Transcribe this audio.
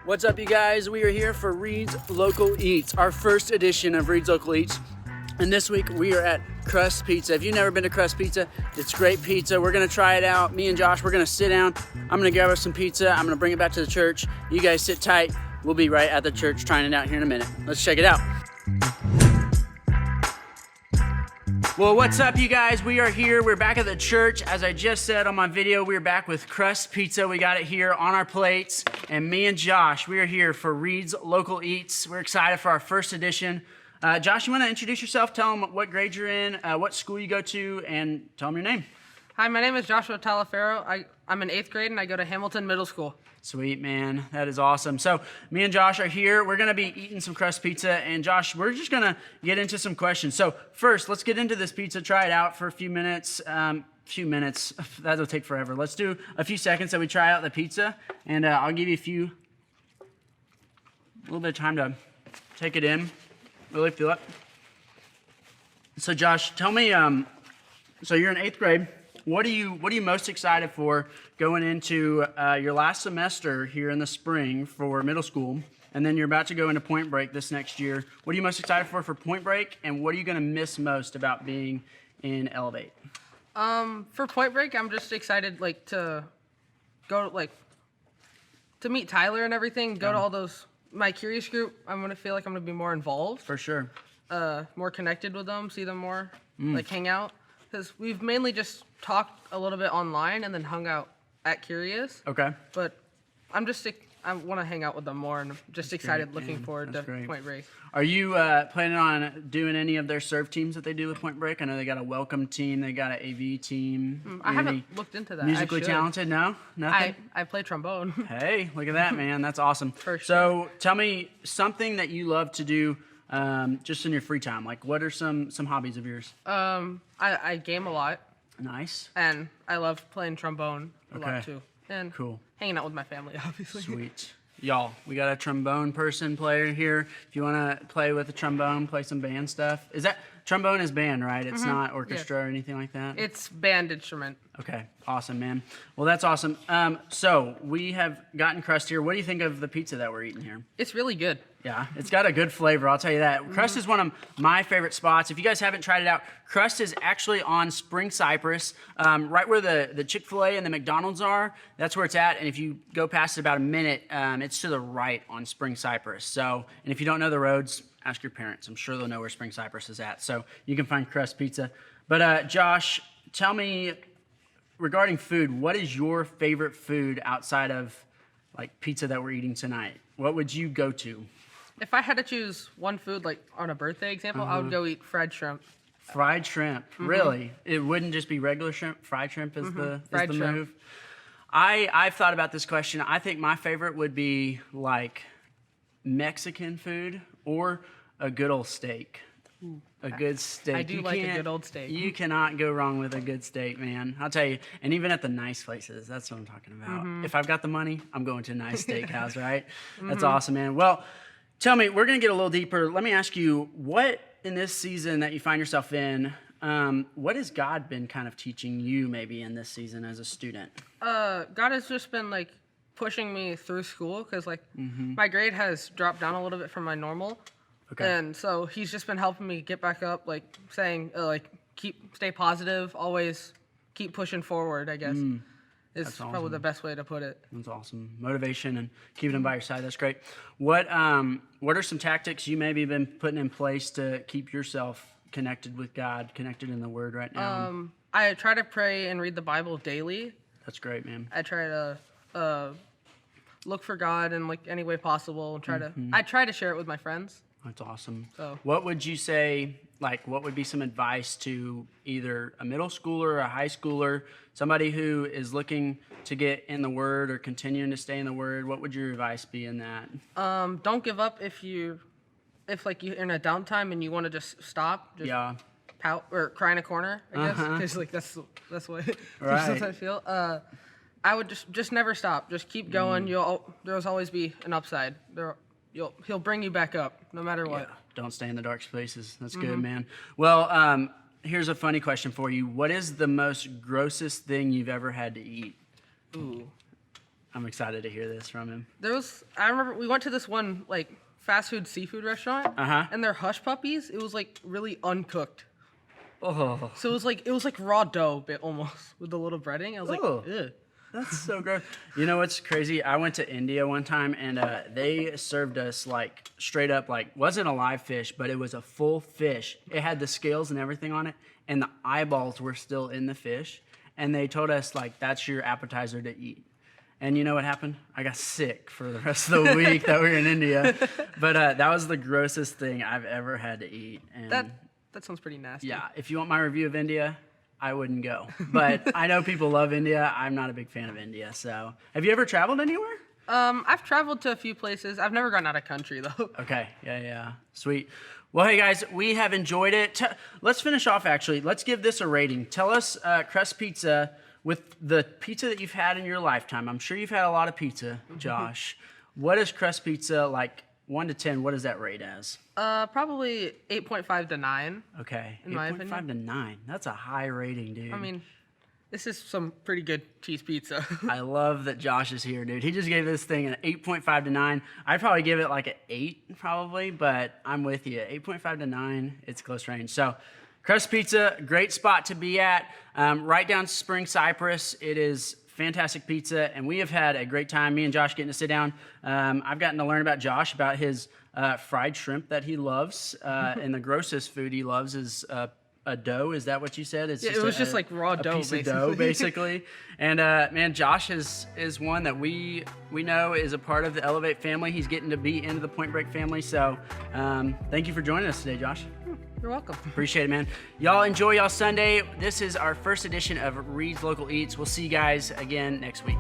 What's up, you guys? We are here for Reid's Local Eats, our first edition of Reid's Local Eats. And this week we are at Crust Pizza. If you've never been to Crust Pizza, it's great pizza. We're gonna try it out. Me and Josh, we're gonna sit down. I'm gonna grab us some pizza. I'm gonna bring it back to the church. You guys sit tight. We'll be right at the church trying it out here in a minute. Let's check it out. Well, what's up, you guys? We are here. We're back at the church. As I just said on my video, we're back with Crust Pizza. We got it here on our plates. And me and Josh, we are here for Reid's Local Eats. We're excited for our first edition. Josh, you want to introduce yourself? Tell them what grade you're in, what school you go to, and tell them your name. Hi, my name is Joshua Taliaferro. I'm in 8th grade, and I go to Hamilton Middle School. Sweet, man. That is awesome. So me and Josh are here. We're going to be eating some Crust Pizza. And Josh, we're just going to get into some questions. So first, let's get into this pizza, try it out for a few minutes. That'll take forever. Let's do a few seconds that we try out the pizza. And I'll give you a little bit of time to take it in, really feel it. So Josh, tell me, so you're in 8th grade. What are you most excited for going into your last semester here in the spring for middle school, and then you're about to go into Point Break this next year? What are you most excited for Point Break, and what are you going to miss most about being in Elevate? For Point Break, I'm just excited to go to meet Tyler and everything. Go to all those my Curious group. I'm gonna feel like I'm gonna be more involved. For sure. More connected with them, see them more, hang out. Because we've mainly just talked a little bit online and then hung out at Curious. Okay. But I want to hang out with them more, and I'm just excited, looking forward to Point Break. Are you planning on doing any of their serve teams that they do with Point Break? I know they got a welcome team, they got an AV team. I haven't looked into that. Musically talented? No? Nothing? I play trombone. Hey, look at that, man. That's awesome. For sure. So tell me something that you love to do just in your free time. Like, what are some hobbies of yours? I game a lot. Nice. And I love playing trombone a lot too. And cool. Hanging out with my family, obviously. Sweet. Y'all, we got a trombone player here. If you want to play with the trombone, play some band stuff. Trombone is band, right? It's not orchestra or anything like that? It's band instrument. Okay, awesome, man. Well, that's awesome. So we have gotten Crust here. What do you think of the pizza that we're eating here? It's really good. Yeah, it's got a good flavor, I'll tell you that. Crust is one of my favorite spots. If you guys haven't tried it out, Crust is actually on Spring Cypress, right where the Chick-fil-A and the McDonald's are. That's where it's at, and if you go past it about a minute, it's to the right on Spring Cypress. So, and if you don't know the roads, ask your parents. I'm sure they'll know where Spring Cypress is at. So you can find Crust Pizza. But Josh, tell me, regarding food, what is your favorite food outside of like pizza that we're eating tonight? What would you go to? If I had to choose one food, like on a birthday example, I would go eat fried shrimp. Fried shrimp, really? It wouldn't just be regular shrimp? Fried shrimp is the move? I've thought about this question. I think my favorite would be like Mexican food or a good old steak. A good steak. I do like a good old steak. You cannot go wrong with a good steak, man. I'll tell you. And even at the nice places, that's what I'm talking about. If I've got the money, I'm going to a nice steakhouse, right? That's awesome, man. Well, tell me, we're going to get a little deeper. Let me ask you, what in this season that you find yourself in, what has God been kind of teaching you maybe in this season as a student? God has just been pushing me through school because my grade has dropped down a little bit from my normal. Okay. And so he's just been helping me get back up, saying, stay positive, always keep pushing forward, I guess. Is probably the best way to put it. That's awesome. Motivation and keeping them by your side. That's great. What are some tactics you maybe been putting in place to keep yourself connected with God, connected in the Word right now? I try to pray and read the Bible daily. That's great, man. I try to look for God in any way possible and I try to share it with my friends. That's awesome. So, what would you say, what would be some advice to either a middle schooler or a high schooler, somebody who is looking to get in the Word or continuing to stay in the Word? What would your advice be in that? Don't give up if you're in a downtime and you want to just stop. Just pout or cry in a corner, I guess, because that's what sometimes I feel. I would just never stop. Just keep going. There's always be an upside. He'll bring you back up no matter what. Yeah. Don't stay in the dark spaces. That's good, man. Well, here's a funny question for you. What is the most grossest thing you've ever had to eat? Ooh. I'm excited to hear this from him. I remember we went to this one like fast food seafood restaurant, and their hush puppies, it was like really uncooked. Oh. So it was like raw dough, bit almost with a little breading. I was like, ugh. That's so gross. You know what's crazy? I went to India one time, and they served us like straight up, like wasn't a live fish, but it was a full fish. It had the scales and everything on it, and the eyeballs were still in the fish. And they told us like that's your appetizer to eat. And you know what happened? I got sick for the rest of the week that we were in India. But that was the grossest thing I've ever had to eat. And that sounds pretty nasty. Yeah, if you want my review of India, I wouldn't go. But I know people love India. I'm not a big fan of India. So have you ever traveled anywhere? I've traveled to a few places. I've never gone out of country, though. Okay, yeah. Sweet. Well, hey, guys, we have enjoyed it. Let's finish off, actually. Let's give this a rating. Tell us, Crust Pizza, with the pizza that you've had in your lifetime. I'm sure you've had a lot of pizza, Josh. What is Crust Pizza, like 1 to 10, what does that rate as? Probably 8.5 to 9. Okay, in my opinion. 8.5 to 9. That's a high rating, dude. I mean, this is some pretty good cheese pizza. I love that Josh is here, dude. He just gave this thing an 8.5 to 9. I'd probably give it like an 8, probably, but I'm with you. 8.5 to 9, it's close range. So, Crust Pizza, great spot to be at. Right down Spring Cypress. It is fantastic pizza, and we have had a great time. Me and Josh getting to sit down. I've gotten to learn about Josh, about his fried shrimp that he loves, and the grossest food he loves is a dough. Is that what you said? It's it was just like raw dough, piece of dough, basically. And man, Josh is one that we know is a part of the Elevate family. He's getting to be into the Point Break family. So thank you for joining us today, Josh. You're welcome. Appreciate it, man. Y'all enjoy y'all Sunday. This is our first edition of Reid's Local Eats. We'll see you guys again next week.